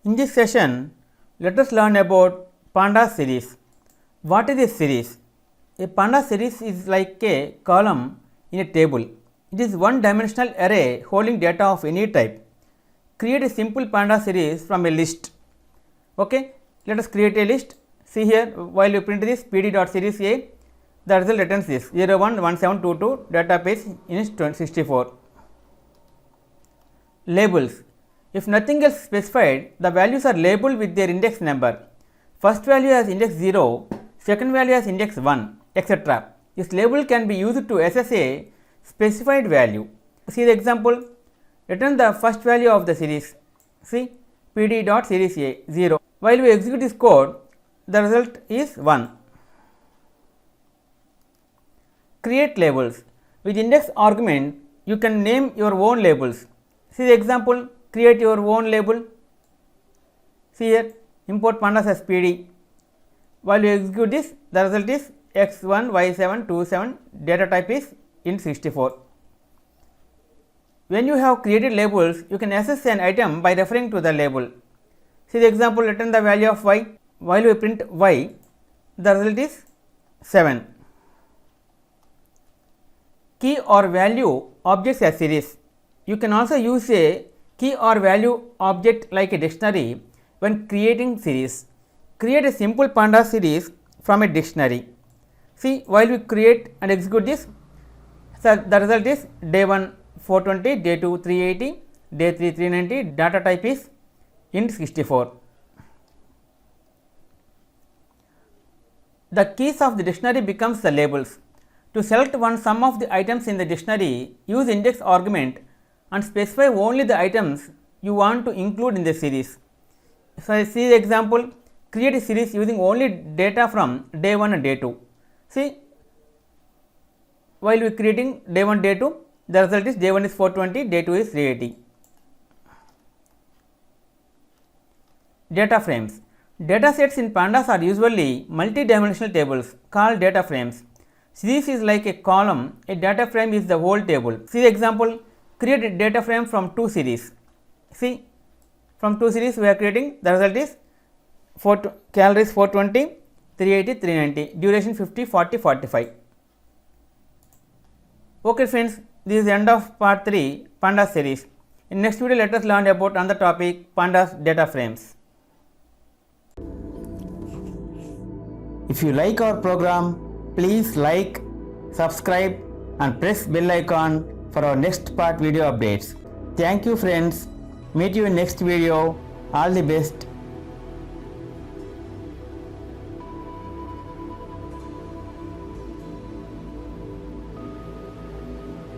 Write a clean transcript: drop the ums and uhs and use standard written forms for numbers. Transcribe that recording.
In this session, let us learn about Pandas series. What is a series? A Pandas series is like a column in a table. It is one dimensional array holding data of any type. Create a simple Pandas series from a list. Okay, let us create a list. See here, while you print this pd.series A, the result returns this 011722 data page in 64. Labels. If nothing else specified, the values are labeled with their index number. First value as index 0, second value as index 1, etc. This label can be used to assess a specified value. See the example. Return the first value of the series. See pd.series A 0. While we execute this code, the result is 1. Create labels. With index argument, you can name your own labels. See the example. Create your own label. See here, import pandas as pd. While you execute this, the result is x1 y7 27, data type is int64. When you have created labels, you can access an item by referring to the label. See the example, return the value of y. While we print y, the result is 7. Key or value objects as series. You can also use a key or value object like a dictionary when creating series. Create a simple Pandas series from a dictionary. See, while we create and execute this, so the result is day 1 420, day 2 380, day 3 390, data type is int64. The keys of the dictionary becomes the labels. To select one sum of the items in the dictionary, use index argument and specify only the items you want to include in the series. So, see the example, create a series using only data from day 1 and day 2. See, while we are creating day 1, day 2, the result is day 1 is 420, day 2 is 380. Data frames. Data sets in Pandas are usually multi-dimensional tables called data frames. Series is like a column, a data frame is the whole table. See the example, create a data frame from 2 series. See, from 2 series we are creating, the result is calories 420, 380, 390, duration 50, 40, 45. Okay friends, this is the end of part 3 Pandas series. In next video, let us learn about another topic, Pandas data frames. If you like our program, please like, subscribe and press bell icon for our next part video updates. Thank you friends. Meet you in next video. All the best.